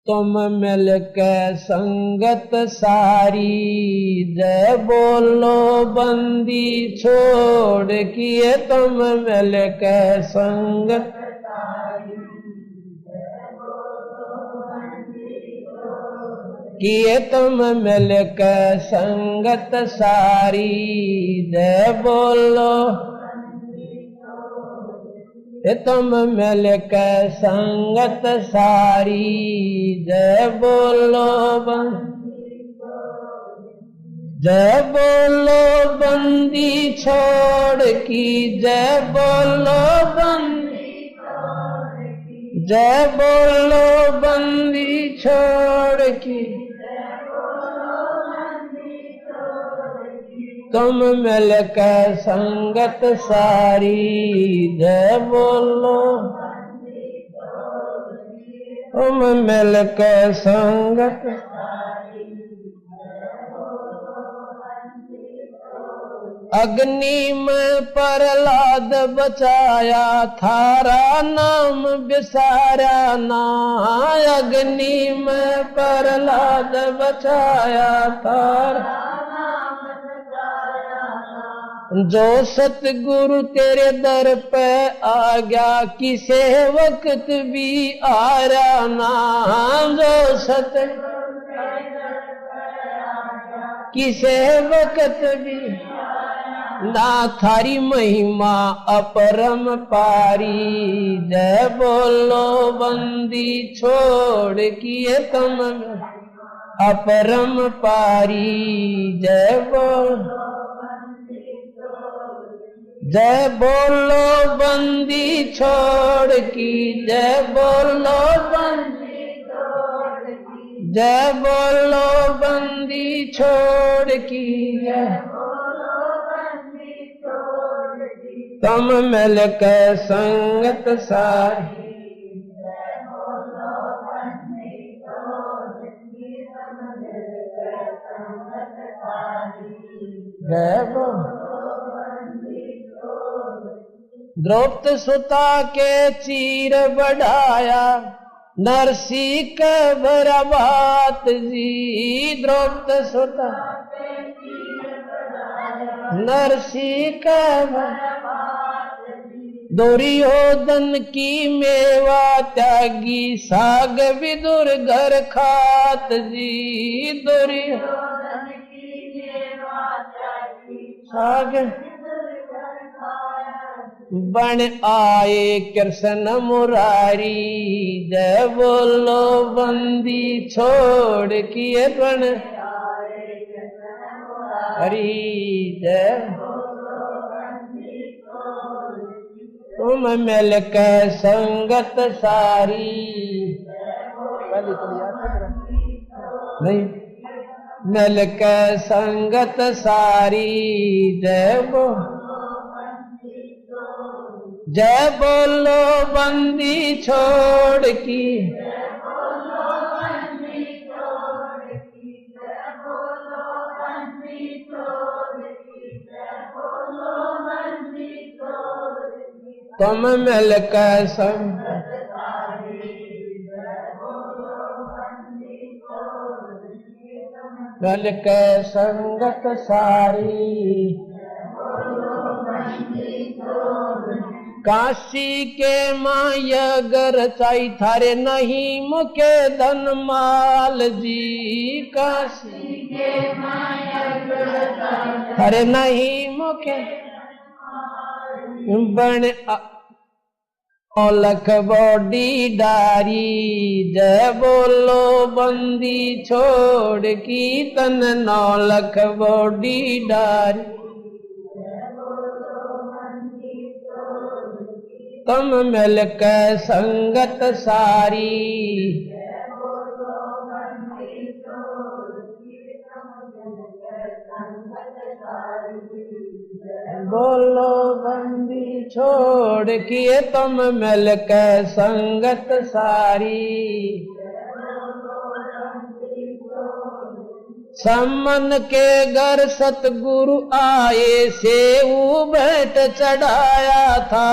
तुम मिल के संगत सारी, जय बोलो बंदी छोड़ किए तुम मिल के संगत किए तुम मिल के संगत सारी, जय बोलो तुम मिल के संगत सारी, जय बोलो जय बोलो बंदी छोड़ की, जय बोलो जय बोलो बंदी छोड़ की, तुम मिल के संगत सारी, जय बोलो तुम मिल के संगत। अग्नि में प्रहलाद बचाया, थारा नाम बिसारा ना। अग्नि में प्रहलाद बचाया, थारा जो सतगुरु तेरे दर पे आ गया, किसे वक्त भी आ रहा ना। जो सतगुरु किसे वक्त भी ना, थारी महिमा अपरम पारी, जय बोलो बंदी छोड़ किए तुम अपरम पारी, जय बोलो जय बोलो बंदी छोड़ की, जय बोलो जय बोलो बंदी छोड़ की, तुम मिल के संगत सारी, जय बोलो द्रौपदी सुता के चीर बढ़ाया, नरसी के बराबात जी। द्रौपदी सुता नरसी के दुर्योधन की मेवा त्यागी, साग विदुर घर खात जी। दुर्योधन की मेवा त्यागी, साग बन आए कृष्ण मुरारी, जय बोलो बंदी छोड़ किए बन हरी, जय तुम मिल के संगत सारी, नहीं मिल के संगत सारी, जय बोलो जय बोलो बंदी छोड़ की, तुम मिल के संगत मिल के संगत सारी, काशी के माया गर चाई, थारे नहीं मुके धन माल जी। काशी के माया गर चाई, थारे नहीं मुके बन औलख बॉडी डारी, जय बोलो बंदी छोड़ की तन नौलख बॉडी डारी, तुम मिल के संगत सारी, बोलो बंदी छोड़ किए तुम मिल के संगत सारी, सम्मन के घर सतगुरु आए, सेऊ भेंट चढ़ाया था।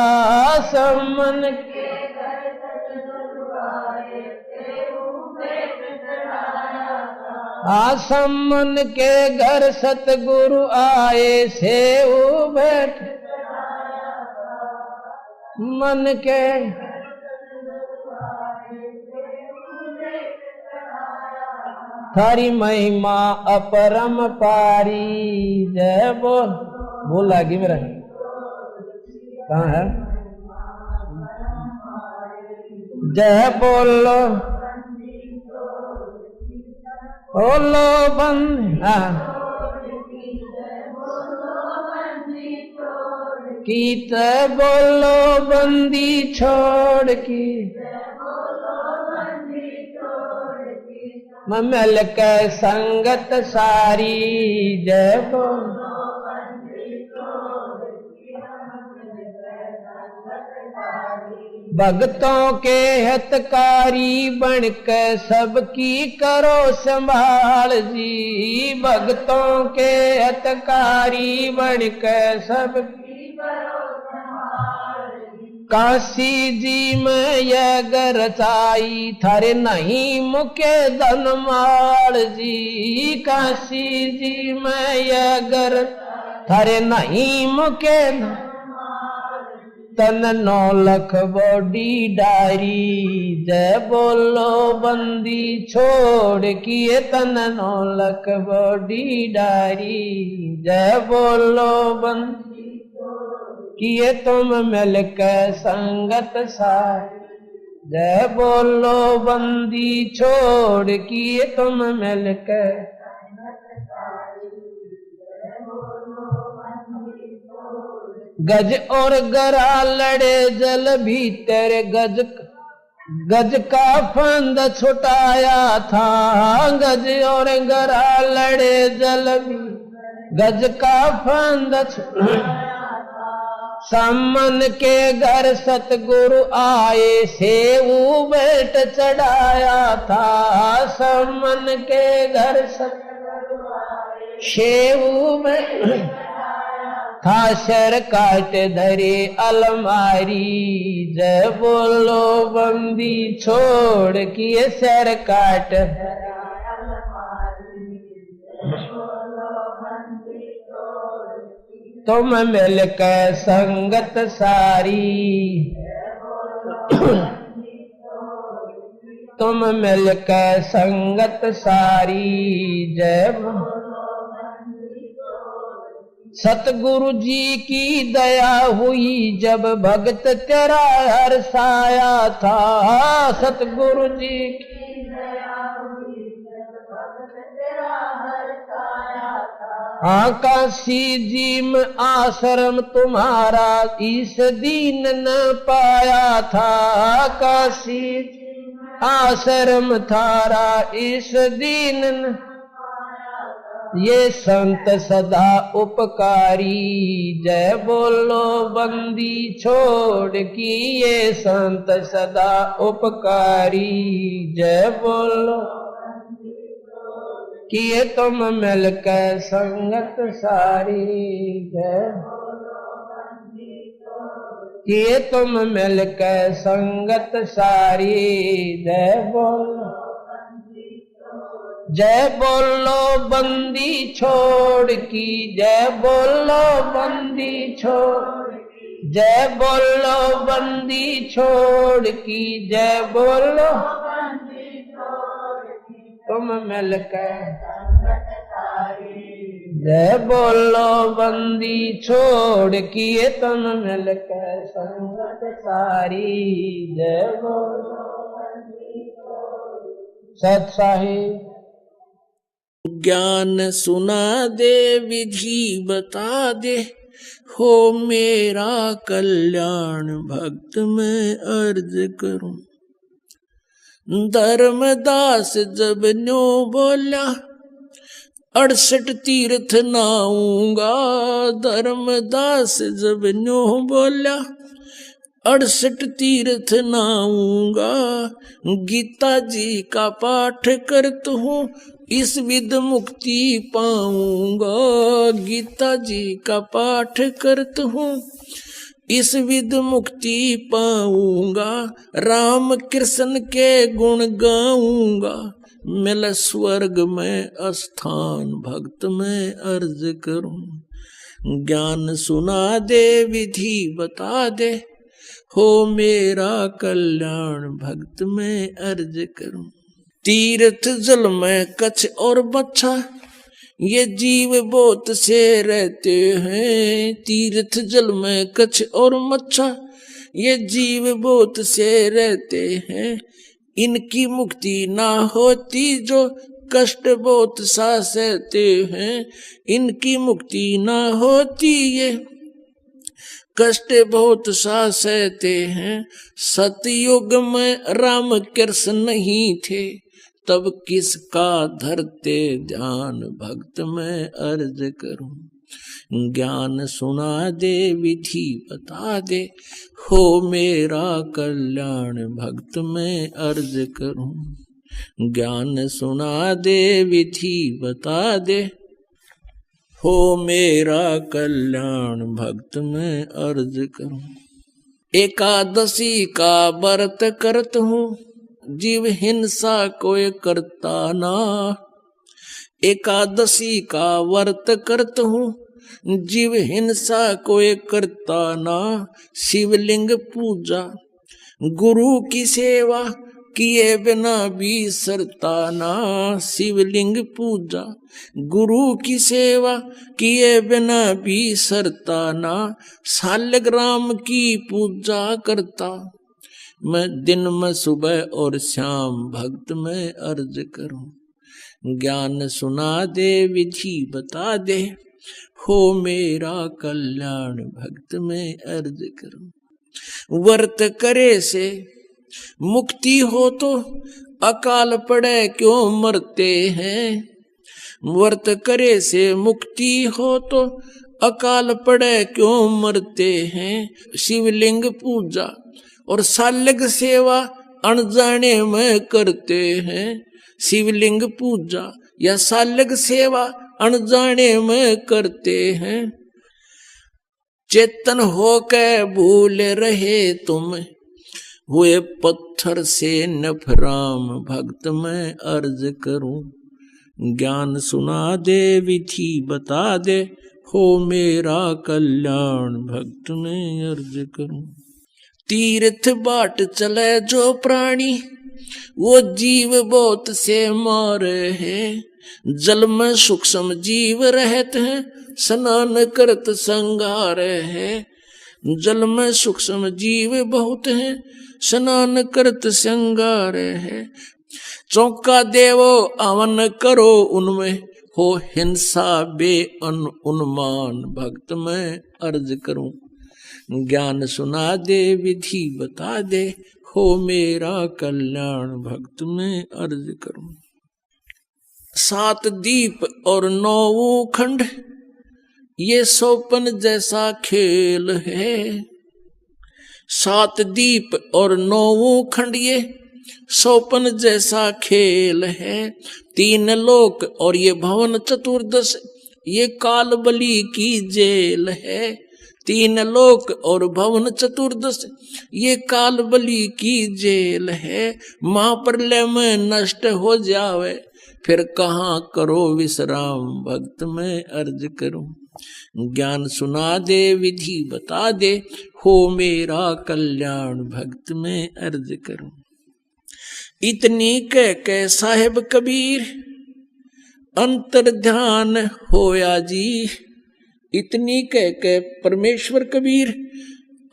सम्मन के घर सतगुरु आए, सेऊ भेंट आसमन के घर सतगुरु आए से बैठ मन के थारी महिमा अपरम पारी। जय बोल आगे मेरा कहाँ है? जय बोलो बोलो बंद कीत बोलो बंदी छोड़ की ममल के संगत सारी। जय बोल भक्तों के हितकारी बनके सबकी करो संभाल जी। भक्तों के हितकारी बनके सबकी काशी जी में यह गरचाई थारे नहीं मुके धनमाल जी। काशी जी में यह गर थारे नहीं मुके तन 9 लाख बॉडी डारी। जय बोलो बंदी छोड़ किए तन 9 लाख बॉडी डारी। जय बोलो बंदी किए तुम मिलकर संगत सारी। जय बोलो बंदी छोड़ किए तुम मिलकर गज और गरा लड़े जल भीतर गज का फंद छुटाया था। गज और गरा लड़े जल भी गज का फंद सामन के घर सतगुरु आए सेऊ बेट चढ़ाया था। सामन के घर सतगुरु सेऊ बेट था सर काट धरे अलमारी। जय बोलो बंदी छोड़ किए सर काट तुम मिलकर संगत सारी। तुम मिलकर संगत सारी। जय सतगुरु जी की दया हुई जब भक्त तेरा हर्षाया था। सतगुरु जी की दया हुई जब भक्त तेरा हर्षाया था। काशी जी में आश्रम तुम्हारा इस दीन न पाया था। काशी आश्रम थारा इस दीन न ये संत सदा उपकारी। जय बोलो बंदी छोड़ की ये संत सदा उपकारी। जय बोलो किए तुम मिलकर संगत सारी। जय किए तुम मिलकर संगत सारी। जय बोलो जय बोलो बंदी छोड़ की। जय बोलो बंदी छोड़ जय बोलो बंदी छोड़ की। जय बोलो तुम मिलकर जय बोलो बंदी छोड़ किए तुम मिलकर संगत सारी। जय बोलो सत साहिब ज्ञान सुना दे विधि बता दे हो मेरा कल्याण भक्त में अर्ज करूं। धर्मदास जब न्यो बोला 68 तीर्थ नाऊंगा। धर्मदास जब न्यो बोला 68 तीर्थ नाऊंगा। गीता जी का पाठ करता हूँ इस विध मुक्ति पाऊंगा। गीता जी का पाठ करता हूँ इस विध मुक्ति पाऊंगा, राम कृष्ण के गुण गाऊंगा, मिल स्वर्ग में स्थान भक्त में अर्ज करूं। ज्ञान सुना दे विधि बता दे, हो मेरा कल्याण भक्त में अर्ज करूं। तीर्थ जल में कच्छ और बच्छा, ये जीव बोत से रहते हैं। तीर्थ जल में कच्छ और मच्छा, ये जीव बोत से रहते हैं। इनकी मुक्ति ना होती जो कष्ट बहुत सा सहते हैं। इनकी मुक्ति ना होती ये कष्ट बहुत सा सहते हैं। सतयुग में राम कृष्ण नहीं थे, तब किसका धरते ध्यान भक्त में अर्ज करूं। ज्ञान सुना दे विधि बता दे, हो मेरा कल्याण भक्त में अर्ज करूं। ज्ञान सुना दे विधि बता दे, हो मेरा कल्याण भक्त में अर्ज करूं। एकादशी का व्रत करत हूँ, जीव हिंसा कोई करता ना। एकादशी का व्रत करत हूँ, जीव हिंसा कोई करता ना। शिवलिंग पूजा गुरु की सेवा, किए बिना भी सरता ना। शिवलिंग पूजा गुरु की सेवा, किए बिना भी सरता ना। शालिग्राम की पूजा करता मैं, दिन में सुबह और शाम भक्त में अर्ज करूं। ज्ञान सुना दे विधि बता दे, हो मेरा कल्याण भक्त में अर्ज करूं। व्रत करे से मुक्ति हो तो अकाल पड़े क्यों मरते हैं। व्रत करे से मुक्ति हो तो अकाल पड़े क्यों मरते हैं। शिवलिंग पूजा और शालिग सेवा अनजाने में करते हैं। शिवलिंग पूजा या शालिग सेवा अनजाने में करते हैं। चेतन होकर भूल रहे तुम, हुए पत्थर से नफराम भक्त में अर्ज करूं। ज्ञान सुना दे विधि बता दे, हो मेरा कल्याण भक्त में अर्ज करूं। तीर्थ बाट चले जो प्राणी, वो जीव बहुत से मारे हैं। जल में सूक्ष्म जीव रहते हैं, स्नान करत संगार है। जल में सूक्ष्म जीव बहुत हैं, स्नान करत संगार है। चौका देवो अवन करो उनमें, हो हिंसा बे उन्मान भक्त में अर्ज करूं। ज्ञान सुना दे विधि बता दे, हो मेरा कल्याण भक्त में अर्ज करूं। 7 दीप और 9 खंड, ये सोपन जैसा खेल है। 7 दीप और 9 खंड, ये सोपन जैसा खेल है। 3 लोक और ये भवन चतुर्दश, ये काल बलि की जेल है। 3 लोक और भवन चतुर्दश, ये काल बलि की जेल है। महाप्रलय में नष्ट हो जावे, फिर कहाँ करो विश्राम भक्त में अर्ज करूं। ज्ञान सुना दे विधि बता दे, हो मेरा कल्याण भक्त में अर्ज करूं। इतनी कह साहिब कबीर अंतर ध्यान होया जी। इतनी कह परमेश्वर कबीर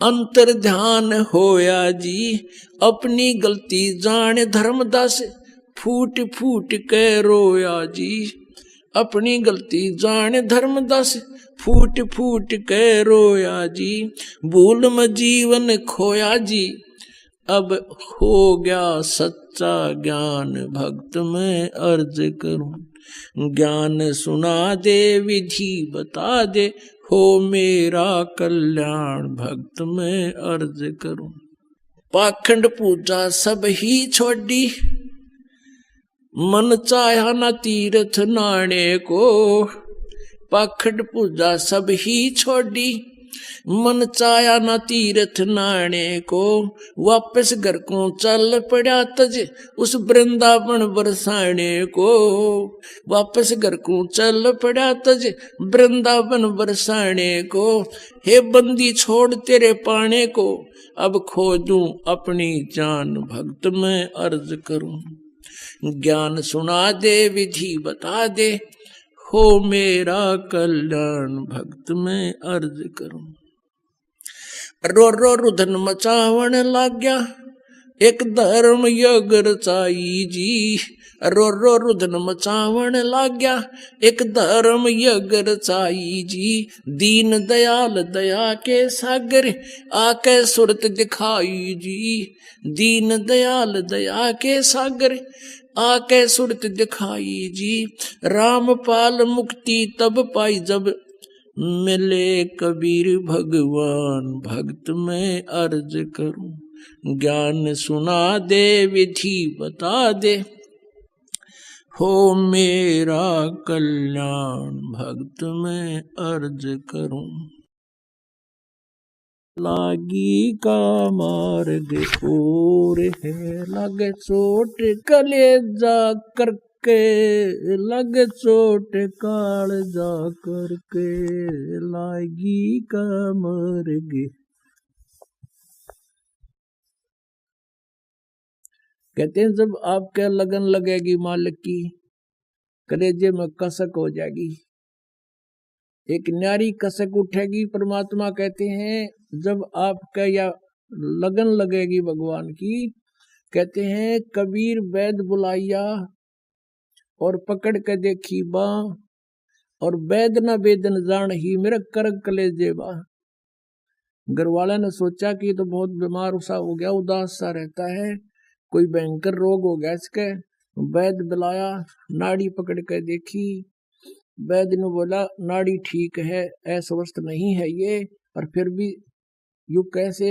अंतर ध्यान होया जी। अपनी गलती जाने धर्मदास, फूट फूट के रोया जी। अपनी गलती जाने धर्मदास, फूट फूट के रोया जी। भूल में जीवन खोया जी, अब हो गया सच्चा ज्ञान भक्त में अर्ज करूं। ज्ञान सुना दे विधि बता दे, हो मेरा कल्याण भक्त में अर्ज करूं। पाखंड पूजा सब ही छोड़ी, मन चाहा न तीर्थ नाणे को। पाखंड पूजा सब ही छोड़ी, मन चाया ना तीर्थ नाने को, वापस घर को चल पड़ा तज उस वृंदावन बरसाने को। वापस घर को चल पड़ा तज वृंदावन बरसाने को। हे बंदी छोड़ तेरे पाने को, अब खोजूं अपनी जान भक्त में अर्ज करूं। ज्ञान सुना दे विधि बता दे, हो मेरा कल्याण भक्त में अर्ज करूं। रो रो रुधन मचावण लाग्या, एक धर्म यज्ञ रचाई जी। रो रो रुधन मचावण लाग्या, एक धर्म यज्ञ रचाई जी। दीन दयाल दया के सागर, आके सुरत दिखाई जी। दीन दयाल दया के सागर, आके सुरत दिखाई जी। रामपाल मुक्ति तब पाई जब, मिले कबीर भगवान भक्त में अर्ज करूं। ज्ञान सुना दे विधि बता दे, हो मेरा कल्याण भक्त में अर्ज करूं। लागी का मार्ग और है, लगे चोट कलेजा करके, लगे चोट कालजा करके, लागी का मार्ग। कहते हैं जब आपके लगन लगेगी मालिक की, कलेजे में कसक हो जाएगी, एक न्यारी कसक उठेगी। परमात्मा कहते हैं जब आपका या लगन लगेगी भगवान की, कहते हैं कबीर वैद बुलाइया और पकड़ के देखी बा, और वैद न वेदन जान ही मेरा करक कलेजे बा। घर वाला ने सोचा कि तो बहुत बीमार सा हो गया, उदास सा रहता है, कोई भयंकर रोग हो गया इसके। वैद बुलाया, नाड़ी पकड़ के देखी, वैद्य ने बोला नाड़ी ठीक है, अस्वस्थ नहीं है ये, और फिर भी यू कैसे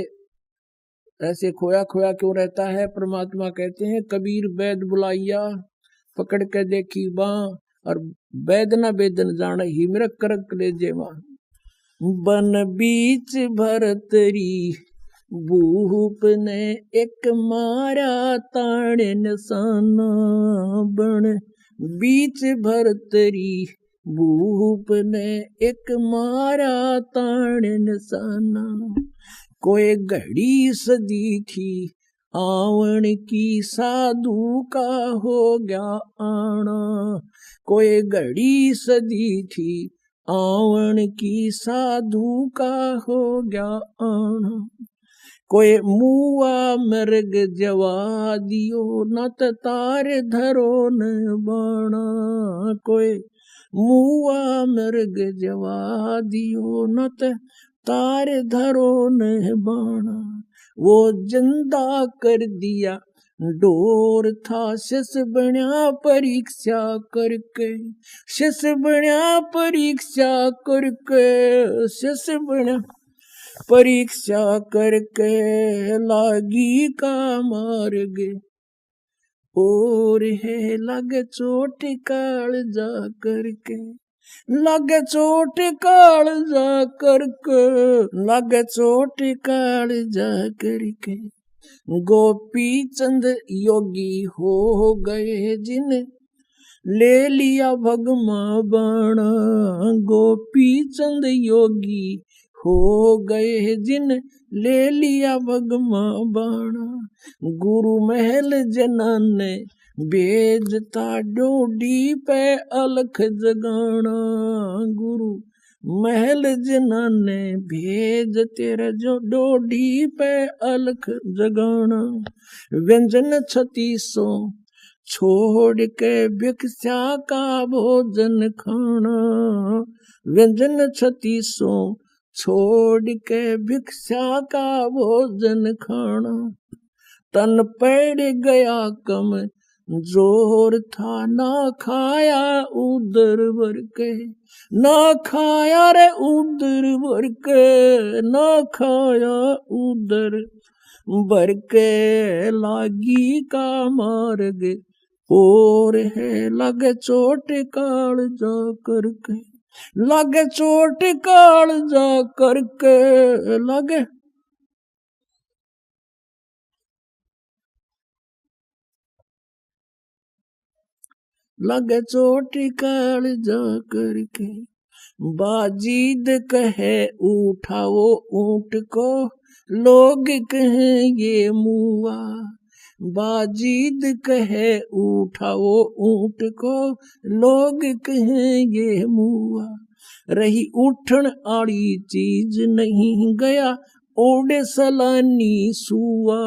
ऐसे खोया खोया क्यों रहता है। परमात्मा कहते हैं कबीर वैद बुलाइया, पकड़ के देखी बाँ, और वैद न वेदन जान ही मेरा करक कलेजे मां। बन बीच भरतरी भूप ने एक मारा ताण निशाना, बन बीच भरतरी भूप ने एक मारा ताण निशाना। कोई घड़ी सदी थी आवन की, साधु का हो गया आना। कोई घड़ी सदी थी आवन की, साधु का हो गया आना। कोई मुआ मृग जवा दियो, न तार धरो न बाणा। कोई मुआ मृग जवा दियो, न तार धरो न बाणा। वो जिंदा कर दिया डोर था, शिष बन्या परीक्षा करके, शिष बन्या परीक्षा करके, शिष बन्या परीक्षा करके, लागी का मार्ग और है लगे चोट काल जा करके, लगे चोट काल जा करके, लगे चोट काल जा करके। गोपी चंद योगी हो गए जिन ले लिया भगमा बाणा। गोपी चंद योगी हो गए जिन ले लिया भगमा बाणा। गुरु महल जनान ने भेजता डोडी पे अलख जगाना। गुरु महल जनान ने भेज तेरे जो डोडी पे अलख जगाना। व्यंजन 3600 छोड़ के भिक्षा का भोजन खाना। व्यंजन 3600 छोड़ के भिक्षा का भोजन खाना। तन पड़ गया कम जोर था, ना खाया उदर भर के, ना खाया रे उदर भर के, ना खाया उदर भर के। लागी का मार्ग और है लगे चोट काल जा करके, लागे चोट काल जा करके लागे लगे चोट काल जा करके बाजीद कहे उठाओ ऊंट को लोग कहें ये मुआ बाजीद कहे उठाओ ऊंट को लोग कहें ये मुआ रही उठन आड़ी चीज नहीं गया ओडे सलानी सुआ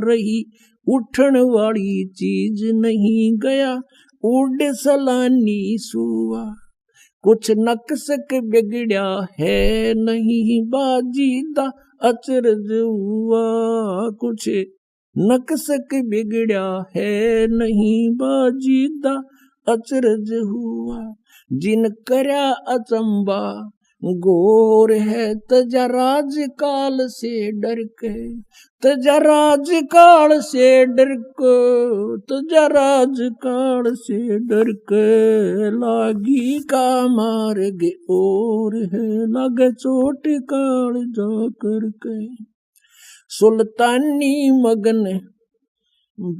रही उठन वाली चीज नहीं गया उड़ सलानी सुआ कुछ नक्सक बिगड़या है नहीं बाजीदा अचरज हुआ कुछ नक्सक बिगड़या है नहीं बाजीदा अचरज हुआ जिन करया अचंबा गोर है तजा राज काल से डर के तजा राज काल से डर के तजा राज काल से डर के लागी का मार्ग और है लगे चोट काल जा करके सुल्तानी मगन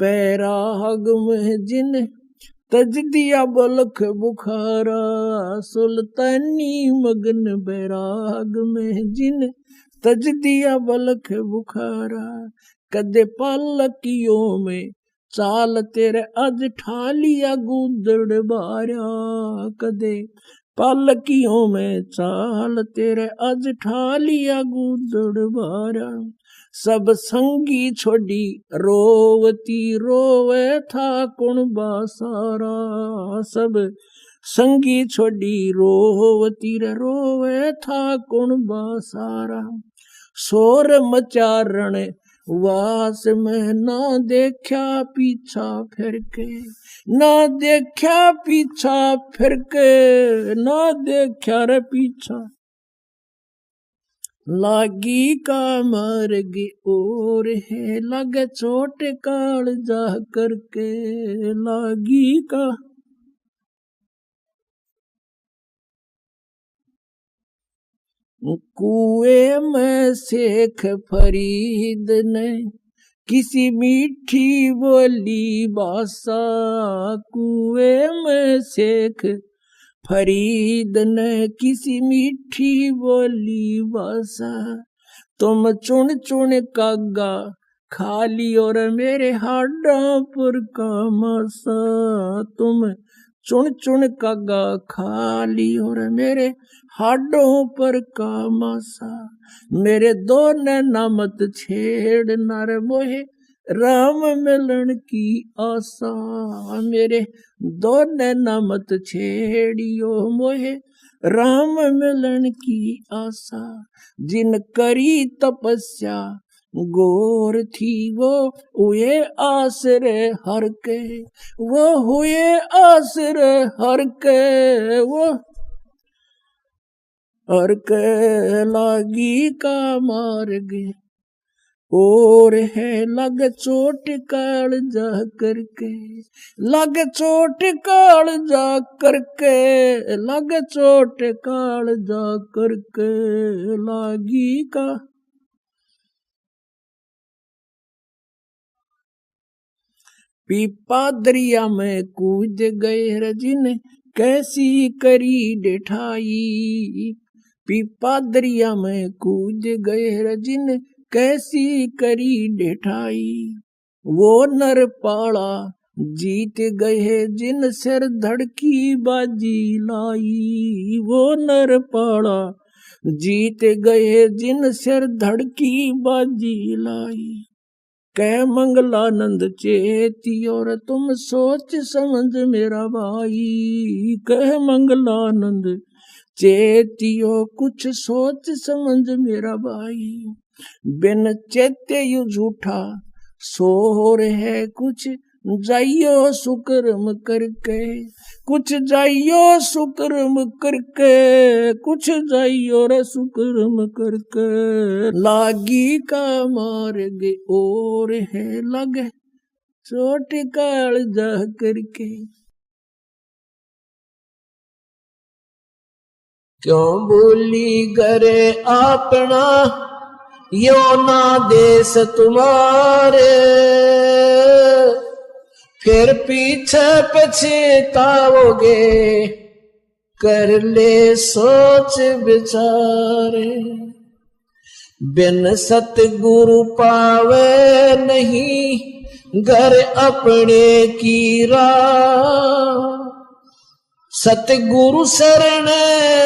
बैराग में जिन तज दिया बलख बुखारा सुल्तानी मगन बैराग में जिन तज दिया बलख बुखारा कदे पालकियों में चाल तेरे अज ठालिया गुदड़ बारा कदे पालकियों में चाल तेरे अज ठालिया गुदड़ बारा सब संगी छोड़ी रोवती रोवे था कुण बासारा सब संगी छोड़ी रोवती रोवे था कुण बासारा शोर मचारण वास में ना देखा पीछा फिर के ना देखा पीछा फिर के ना देखा रे पीछा लागी का मार्ग और है लगे चोट काल जा करके लागी का कुएं में शेख फरीद ने किसी मीठी बोली बासा कुएं में शेख फरीद ने किसी मीठी बोली बासा तुम चुन चुन कागा खाली और मेरे हाडा पर का मासा तुम चुन चुन कागा खाली और मेरे हाडों पर का मासा मेरे दो नैना मत छेड़ नर मोहे राम मिलन की आशा मेरे दो नैना मत छेड़ियो मोहे राम मिलन की आशा जिन करी तपस्या गोर थी वो हुए आसरे हर के वो हुए आसरे हर के वो हर के लागी का मार्ग और है लग चोट काल जा करके लग चोट काल जा करके लग चोट काल जा करके लागी का पीपा दरिया में कूद गए रजिन कैसी करी डिठाई पीपा दरिया में कूद गए रजिन कैसी करी डिठाई वो नर पाड़ा जीत गए जिन सिर धड़की बाजी लाई वो नर पाड़ा जीत गए जिन सिर धड़की बाजी लाई कह मंगलानंद चेती और तुम सोच समझ मेरा भाई कह मंगलानंद चेतियो कुछ सोच समझ मेरा भाई बिन चेते यू झूठा सोर है कुछ जाइयो सुकर्म करके कुछ जाइयो सुकर्म करके कुछ जाइयो रे सुकर्म करके लागी का मार्ग और है लगे चोट काल जा करके क्यों भूली करे अपना यो ना देश तुम्हारे, फिर पीछे पछताओगे कर ले सोच विचारे। बिन सतगुरु पावे नहीं घर अपने की राह, सतगुरु शरण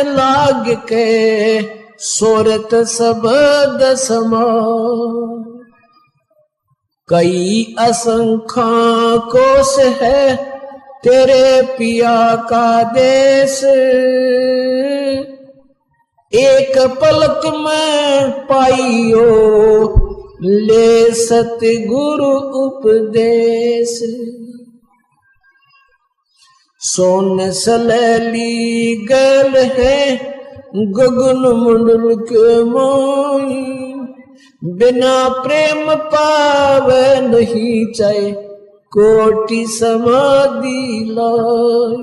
लाग के सोरत सबद समा। कई असंख्या कोस है तेरे पिया का देश, एक पलक में पाइयो ले सतगुरु उपदेश। सोन सलैली गल है गगन मंडल के मोई, बिना प्रेम पावे नहीं चाहे कोटि समाधि लाई।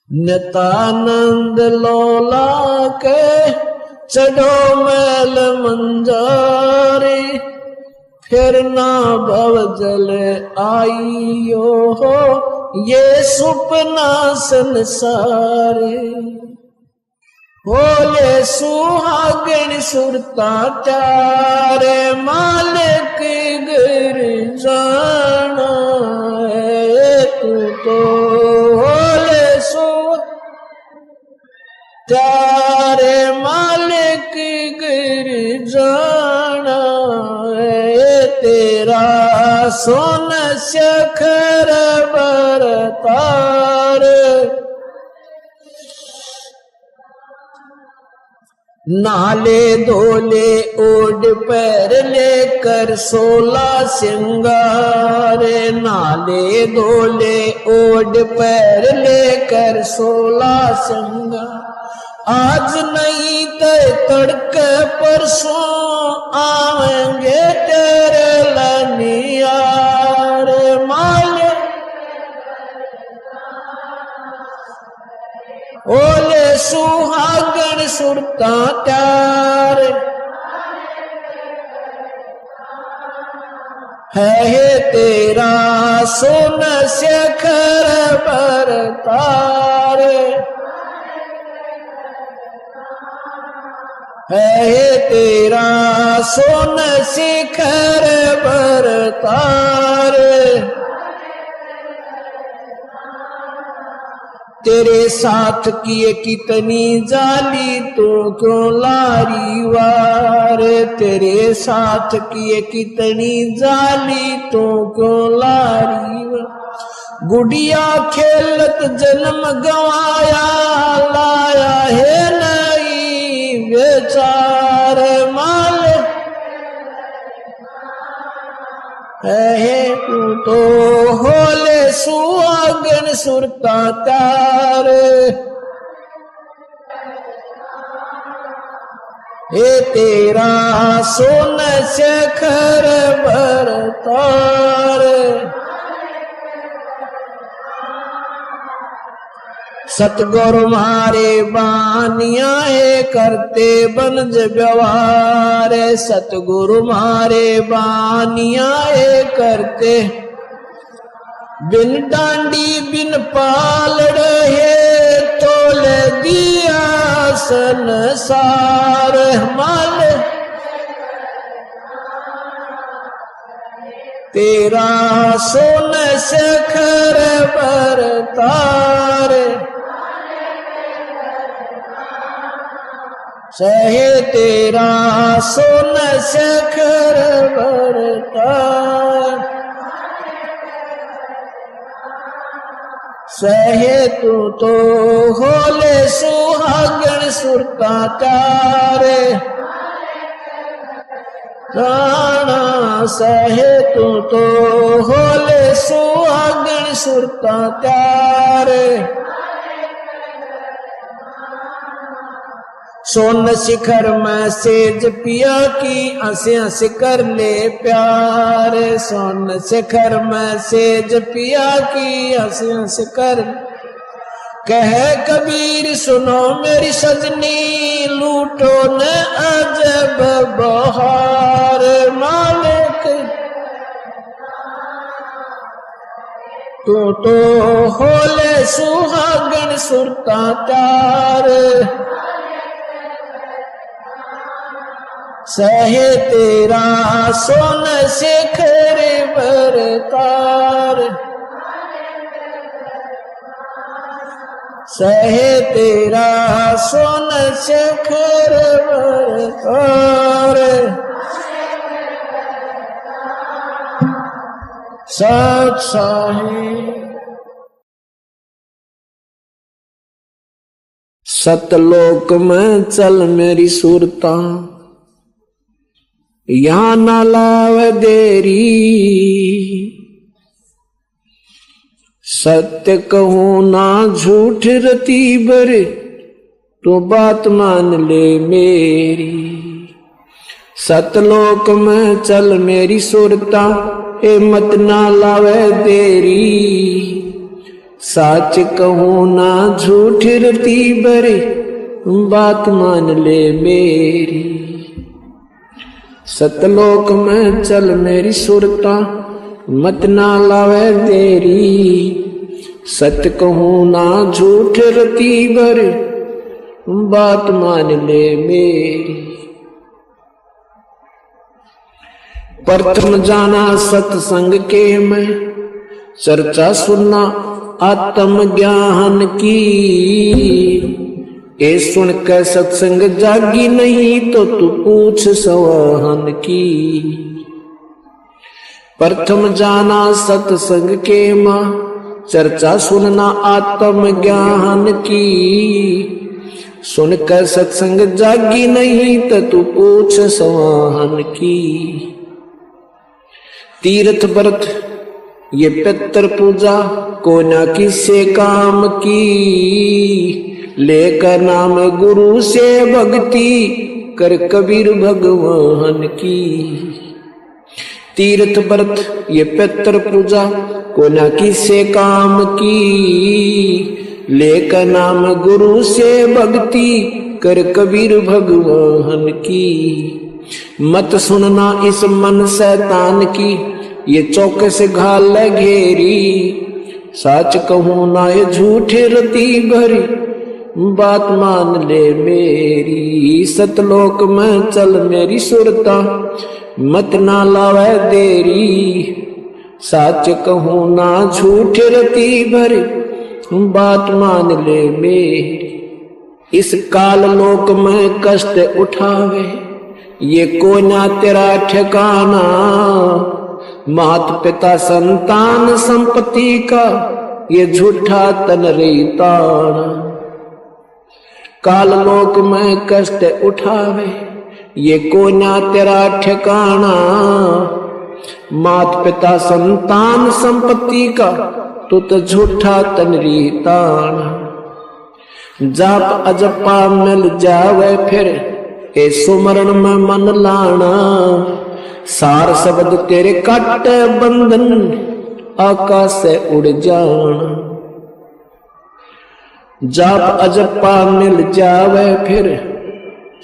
नितानंद लोला के चढ़ो मैल मंजारे, फिर ना भव जल आइयो हो ये सुपना संसारे। बोले सुहागन सुरता चारे मालिक गिर जाना है तू तो। बोले सु चारे मालिक गिर जाना है तेरा सोन शखर बरतार। नाले धोले ओढ़ पैर लेकर 16 सिंगार, नाले धोले ओढ़ पैर लेकर 16 सिंगार। आज नहीं तो तड़के परसों आएंगे तेरे लनियार। माले ओले सुहागन सुरता त्यार, है तेरा सोन शेखर बरतार। है तेरा सोन शिखर बरतार। तेरे साथ किए कितनी जाली तू क्यों लारी वार। तेरे साथ किए कितनी जाली तू क्यों लारी वार। गुड़िया खेलत जन्म गवाया लाया है नई बेचार। माल है तू तो होले सुहागन सुरता तार। हे तेरा सोन शेखर बरतार। सतगुरु मारे बानिया करते बनज व्यवहार। सतगुरु मारे बानिया करते बिन डांडी बिन पालड़ है तोल दिया संसार। माल तेरा सोन शेखर बरतार। सहे तेरा सोन शेखर बरतार। सहे तू तो होले सुहागन सुरता तार। राणा सहे तू तो होले सुहागन सुरता तार। सोन शिखर में सेज पिया की हंसे हंस कर ले प्यार। सोन शिखर में सेज पिया की हंसे हंस कर कह कबीर सुनो मेरी सजनी, लूटो न अजब बहार मालिक, तू तो होले सुहागन सुरता चार, सहे तेरा सोन शिखर बरतार, सहे तेरा सोन शिखर बरतार, सच साहिब सतलोक में चल मेरी सुरता, यहाँ ना लाव देरी, सत्य कहूं ना झूठ रती बर, तो बात मान ले मेरी। सतलोक में चल मेरी सुरता, ए मत ना लावे देरी, साच कहूं ना झूठ रती बरे, बात मान ले मेरी। सतलोक में चल मेरी सुरता, मत ना लावे देरी, सत्य कहूं ना झूठ रती बरे, बात मान ले मेरी। प्रथम जाना सत्संग के मैं, चर्चा सुनना आत्म ज्ञान की, ए सुन के सत्संग जागी नहीं तो तू पूछ सवाहन की। प्रथम जाना सत्संग के मां, चर्चा सुनना आत्म ज्ञान की, सुन कर सत्संग जागी नहीं तो तू पूछ सवाहन की। तीर्थ व्रत ये पितर पूजा को न किसे काम की, लेकर नाम गुरु से भक्ति कर कबीर भगवान की। तीर्थ व्रत ये पितर पूजा को न किसे काम की, लेकर नाम गुरु से भक्ति कर कबीर भगवान की। मत सुनना इस मन शैतान की, ये चौकस घाल घेरी, सच कहूं ना ये झूठे रती भरी, बात मान ले मेरी। सतलोक में चल मेरी सुरता, मत ना लावे देरी, सच कहूं ना झूठे रती भरी, बात मान ले मेरी। इस काल लोक में कष्ट उठावे, ये कोना तेरा ठिकाना, मात पिता संतान संपत्ति का ये झूठा तन रीताना। काल लोक में कष्ट उठावे, ये कोना तेरा ठिकाना, मात पिता संतान संपत्ति का तो झूठा तन रीताना। जाप अजपा मिल जावे फिर, ए सुमरण में मन लाना, सार शब्द तेरे काट बंधन, आकाश से उड़ जाना। जाप अजपा मिल जावे फिर,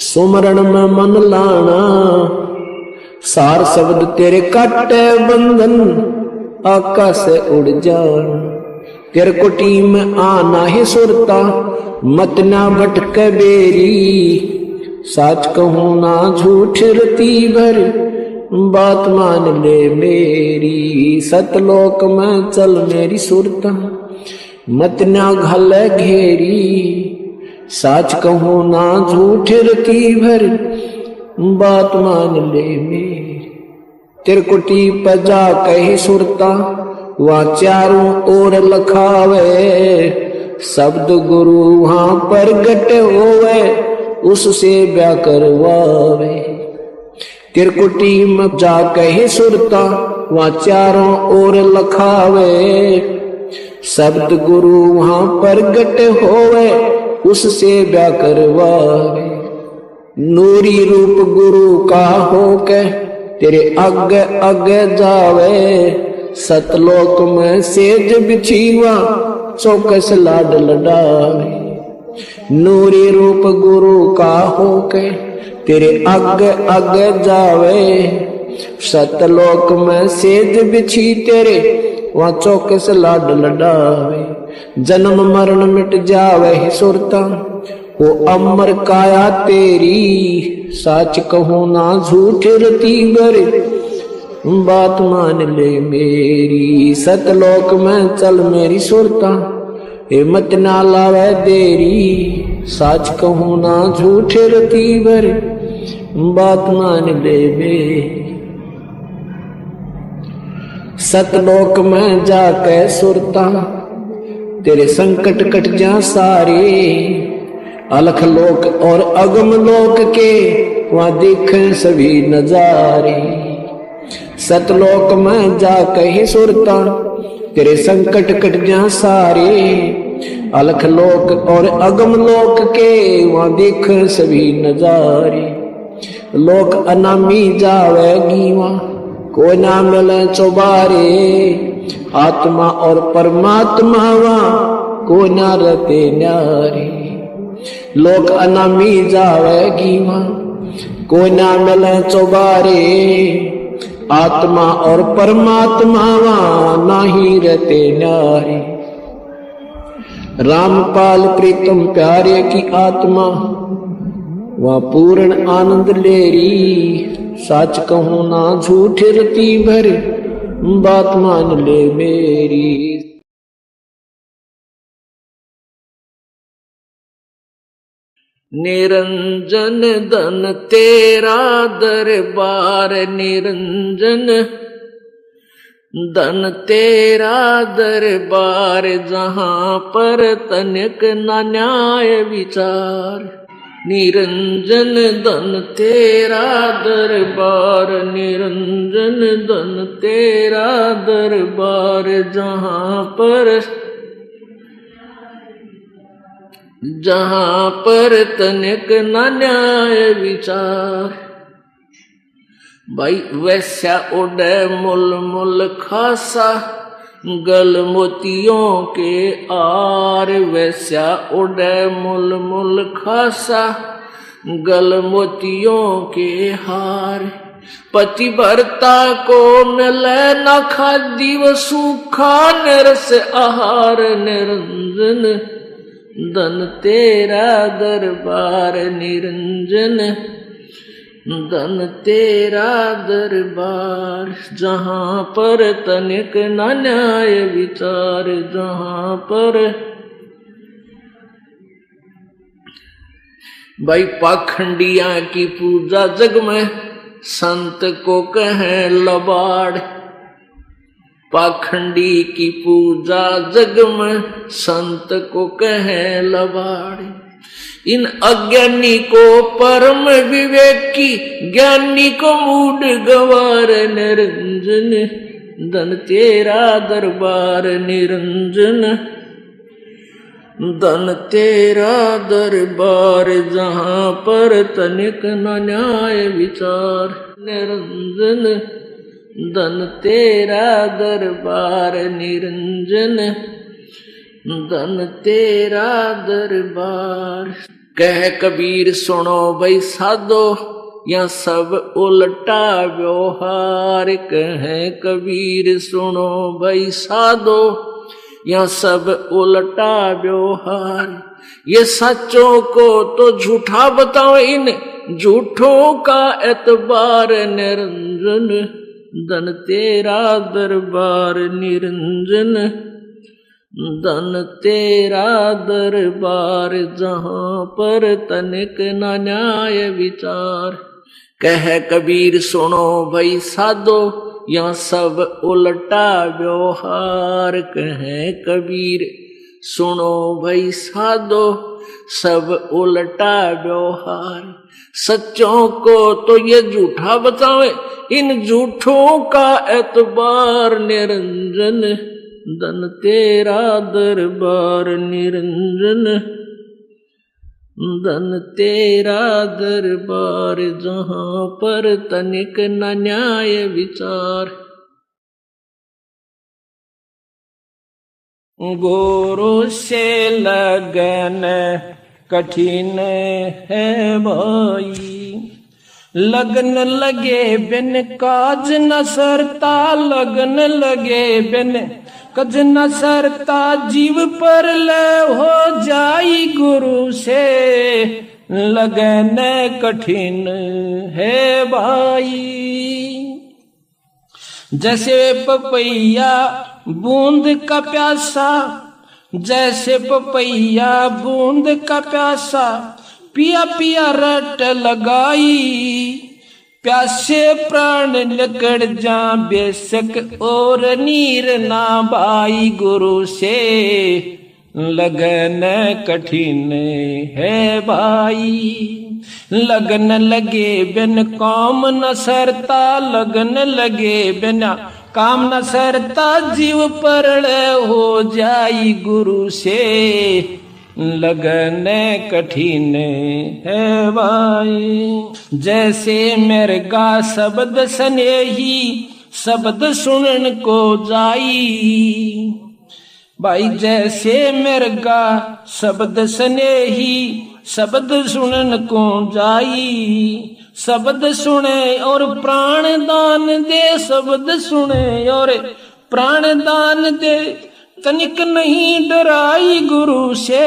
सुमरण में मन लाना, सार शब्द तेरे काट बंधन, आकाश से उड़ जाना। तेरे कुटी में आना ही सुरता, मत ना भटके बेरी, सच कहूं ना झूठ रती भर, बात मान ले मेरी। सतलोक में चल मेरी सुरता, मत ना घल घेरी, सच कहूं ना झूठ रती भर, बात मान ले मेरी। तिरकुटी पजा कही सुरता, वहाँ चारों ओर लखावे, शब्द गुरु वहाँ प्रगट होवे, उससे ब्याह करवावे। तिरकुटी में जा कहे सुरता, वहाँ चारों ओर लखावे, शब्द गुरु वहाँ प्रगट होवे, उससे ब्याह करवावे। नूरी रूप गुरु का होके तेरे आगे आगे जावे, सतलोक में सेज बिछीवा चौकस लाड लडावे। नूरी रूप गुरु का होके तेरे आगे आगे जावे। सतलोक में सेज बिछी तेरे वहां चौकस लाड लडावे। जन्म मरण मिट जावे ही सुरता वो अमर काया तेरी। सच कहूं ना झूठ रती गर बात मान ले मेरी। सतलोक में चल मेरी सुरता हिम्मत ना लावे देरी। सच कहूं ना झूठ रती गर बात मान ले मेरी। सतलोक में जाके सुरता तेरे संकट कट जा सारे। अलख लोक और अगम लोक के वहां देखें सभी नजारे। सतलोक में जाके ही सुरता तेरे संकट कट जा सारे। अलख लोक और अगम लोक के वहां देखें सभी नजारे। लोक अनामी जावेगी वहां कोई ना मिले चौबारे। आत्मा और परमात्मा वहां कोई ना रहते न्यारे। लोक अनामी जावेगी वहां कोई ना मिले चौबारे। आत्मा और परमात्मा वहां नाही रहते न्यारे। रामपाल प्रीतम प्यारे की आत्मा वहां पूर्ण आनंद लेरी। सच कहूं ना झूठ रती भर बात मान ले मेरी। निरंजन धन तेरा दरबार। निरंजन धन तेरा दरबार। जहां पर तनिक न न्याय विचार। निरंजन धन तेरा दरबार। निरंजन धन तेरा दरबार। जहां पर तनिक न न्याय विचार। भाई वैश्या उड़े मुल मुल खासा गल मोतियों के आर। वैश्या उड़े मुल मुल खासा गल मोतियों के हार। पतिव्रता को मिले न खादी व सूखा निरस आहार। निरंजन धन तेरा दरबार। निरंजन धन तेरा दरबार। जहां पर तनिक न न्याय विचार। जहां पर भाई पाखंडिया की पूजा जग में संत को कहें लबाड़। पाखंडी की पूजा जग में संत को कहें लबाड़। इन अज्ञानी को परम विवेकी ज्ञानी को मूड गवार। निरंजन धन तेरा दरबार। निरंजन धन तेरा दरबार। जहां पर तनिक न न्याय विचार। निरंजन धन तेरा दरबार। निरंजन धन तेरा दरबार। कह कबीर सुनो भाई साधो या सब उल्टा व्यवहार। कह कबीर सुनो भाई साधो या सब उल्टा व्यवहार। ये सच्चों को तो झूठा बताओ इन झूठों का एतबार। निरंजन धन तेरा दरबार। निरंजन धन तेरा दरबार। जहां पर तनिक न न्याय विचार। कह कबीर सुनो भाई साधो या सब उल्टा व्यवहार। कह कबीर सुनो भाई साधो सब उल्टा व्यवहार। सच्चों को तो ये झूठा बतावे इन झूठों का एतबार। निरंजन धन तेरा दरबार। निरंजन धन तेरा दरबार। जहां पर तनिक न न्याय विचार। गुरु से लगन कठिन है भाई। लगन लगे बिन काज न सरता, लगन लगे बिन काज न सरता, जीव पर ले हो जाई गुरु से लगन कठिन है भाई। जैसे पपैया बूंद का प्यासा, जैसे पपैया बूंद का प्यासा, पिया पिया रट लगाई, प्यासे प्राण लकड़ जा बेशक और नीर ना बाई। गुरु से लगन कठिन है भाई। लगन लगे बिन काम न सरता, लगन लगे बिना काम न सरता, जीव परल हो जाई गुरु से लगन कठिन है भाई। जैसे मृगा शब्द स्नेही, शब्द सुनन को जाई भाई। जैसे मृगा शब्द स्नेही, शब्द सुनन को जाई। शब्द सुने और प्राण दान दे, शब्द सुने और प्राण दान दे, तनिक नहीं डराई गुरु से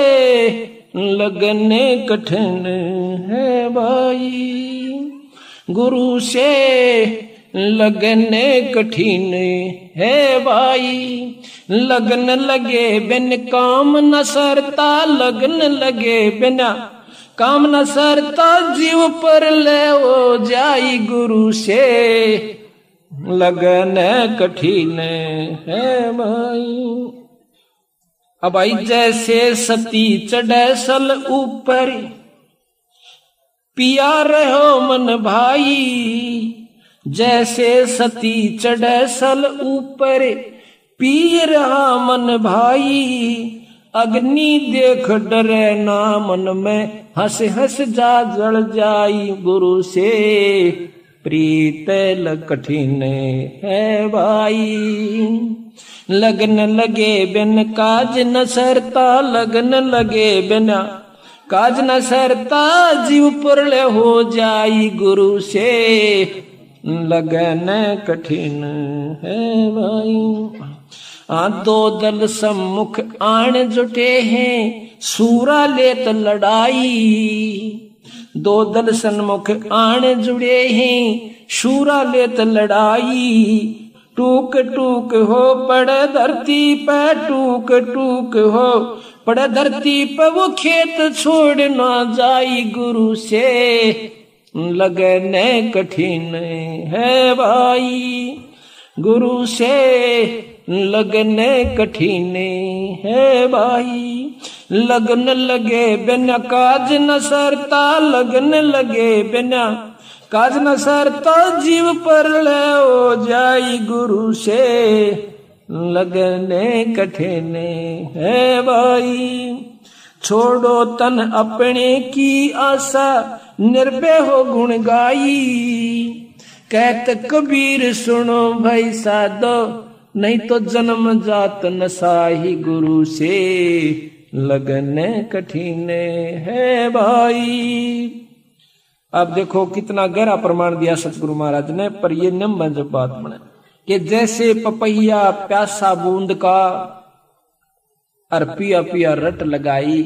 लगने कठिन है भाई। गुरु से लगने कठिन है भाई। लगन लगे बिन काम न सरता, लगन लगे बिना काम न सरता, जीव पर ले हो जाई गुरु से लगन कठिन है भाई। अब आई जैसे सती चढ़े सल ऊपर, पिया रहो मन भाई। जैसे सती चढ़े सल ऊपर, पी रहा मन भाई। अग्नि देख डरे ना मन में, हंस हंस जा जल जाई। गुरु से प्रीत कठिन है भाई। लगन लगे बिन काज न सरता, लगन लगे बिना काज न सरता, जीव पुरल हो जाई गुरु से लगन कठिन है भाई। दो दल सम्मुख आन जुटे हैं, सूरा लेत लड़ाई। दो दल सन्मुख आन जुड़े हैं, शूरा लेत लड़ाई। टूक टूक हो पड़े धरती पे, टूक टूक हो पड़े धरती पे, वो खेत छोड़ ना जाई गुरु से लगन कठिन है भाई। गुरु से लगन कठिन है भाई। लगन लगे बिना काज न सरता, लगन लगे बिना काज न सरता, जीव पर ले हो जाई गुरु से लगन कठिन है भाई। छोड़ो तन अपने की आशा, निर्भय हो गुण गाई। कहत कबीर सुनो भाई साधो, नहीं तो जन्म जात न साही। गुरु से लगन कठिन है भाई। अब देखो कितना गहरा प्रमाण दिया सतगुरु महाराज ने, पर ये निम्न जब बात बने कि जैसे पपैया प्यासा बूंद का, और पिया पिया रट लगाई।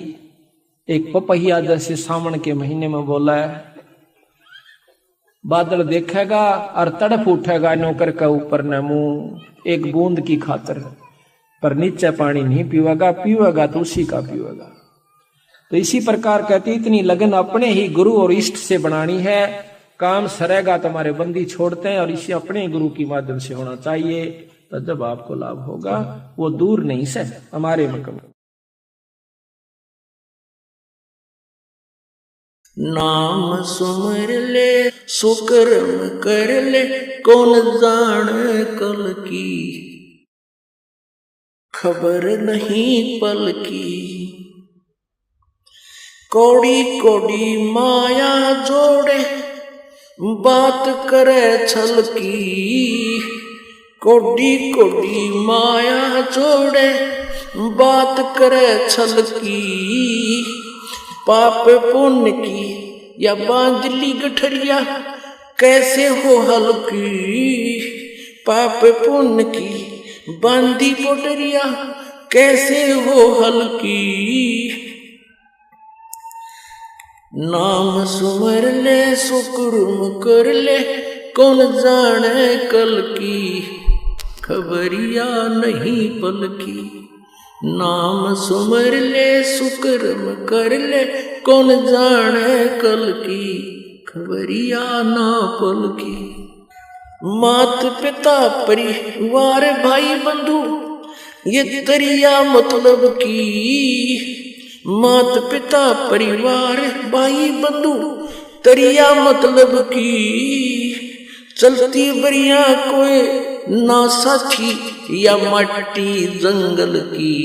एक पपैया जैसे सावन के महीने में बोला है, बादल देखेगा और तड़प उठेगा नौकर का ऊपर न मुंह एक बूंद की खातर, पर नीचे पानी नहीं पीवेगा, पीवेगा तो उसी का पीवेगा। तो इसी प्रकार कहती इतनी लगन अपने ही गुरु और इष्ट से बनानी है। काम सरेगा तुम्हारे बंदी छोड़ते हैं, और इसे अपने गुरु की माध्यम से होना चाहिए, तो जब आपको लाभ होगा वो दूर नहीं से हमारे मकम। नाम सुमर ले सुकर्म कर ले, कौन जाने कल की खबर नहीं पल की। कौड़ी कौड़ी माया जोड़े बात करे छल की। कौड़ी कौड़ी माया जोड़े बात करे छल की, पाप पुण्य की या बांधली गठरिया कैसे हो हल्की। पाप पुण्य की बांधी पोटरिया कैसे हो हल्की। नाम सुमर ले सुकुर्म कर ले, कौन जाने कल की, खबरिया नहीं पल की। नाम सुमर ले सुकर्म कर ले, कौन जाने कल की, खबरिया ना पल की। मात पिता परिवार भाई बंधु ये तरिया मतलब की। मात पिता परिवार भाई बंधु तरिया मतलब की। चलती बरिया कोई ना साथी या मट्टी जंगल की,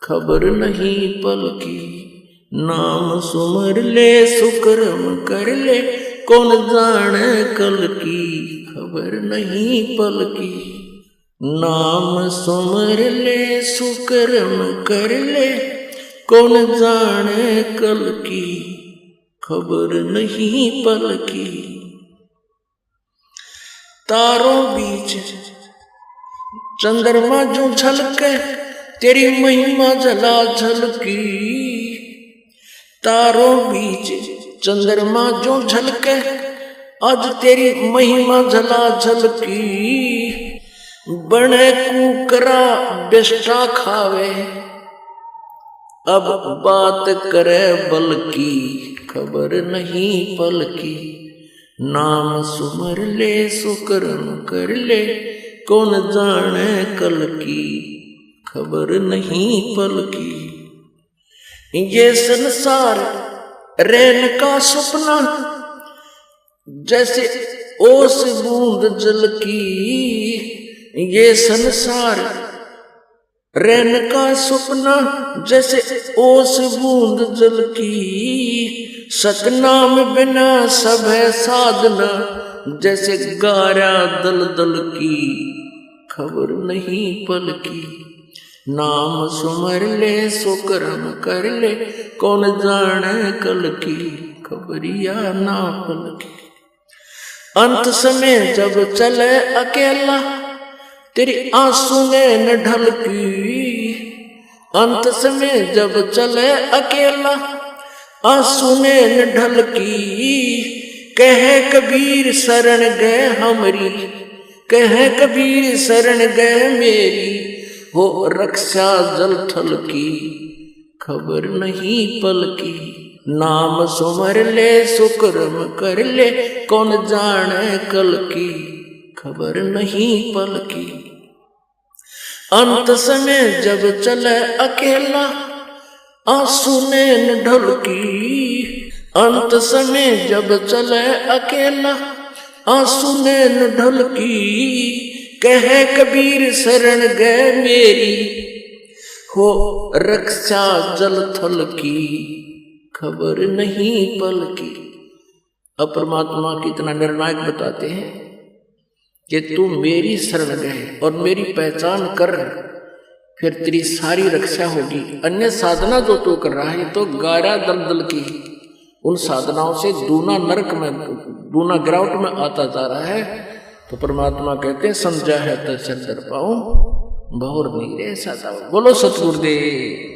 खबर नहीं पल की। नाम सुमर ले सुकर्म कर ले, कौन जाने कल की, खबर नहीं पल की। नाम सुमर ले सुकर्म कर ले, कौन जाने कल की, खबर नहीं पल की। तारों बीच चंद्रमा जो झलके, तेरी महिमा झला झलकी। तारों बीच चंद्रमा जो झलके, आज तेरी महिमा झला झलकी। बने कुकरा बेस्टा खावे, अब बात करे बल की, खबर नहीं पल की। नाम सुमर ले सुकर्म कर ले, कौन जाने कल की, खबर नहीं पल की। ये संसार रैन का सपना, जैसे ओस बूंद जल की। ये संसार रैन का सपना, जैसे ओस बूंद जल की। सतनाम बिना सब है साधना, जैसे गारा दल दल की, खबर नहीं पल की। नाम सुमर ले सुकर्म कर ले, कौन जाने कल की, खबरिया ना पल की। अंत समय जब चले अकेला, तेरी आंसू ने न ढलकी। अंत समय जब चले अकेला, आंसू ने न ढलकी। कहे कबीर शरण गए हमरी, कहे कबीर शरण गए मेरी, हो रक्षा जल थल की, खबर नहीं पल की। नाम सुमर ले सुकर्म कर ले, कौन जाने कल की, खबर नहीं पल की। अंत समय जब चले अकेला, आंसू ने न ढलकी। अंत समय जब चले अकेला, आंसू ने न ढलकी। कहे कबीर शरण गए मेरी, हो रक्षा जल थल की, खबर नहीं पल की। अब परमात्मा कितना निर्णायक बताते हैं कि तू मेरी शरण गए और मेरी पहचान कर, फिर तेरी सारी रक्षा होगी। अन्य साधना जो तू कर रहा है तो गारा दलदल की, उन साधनाओं से दूना नरक में, दूना गिरावट में आता जा रहा है। तो परमात्मा कहते हैं समझा है तो चल पाऊं, बहुर नहीं रे साधा। बोलो सतगुरुदेव।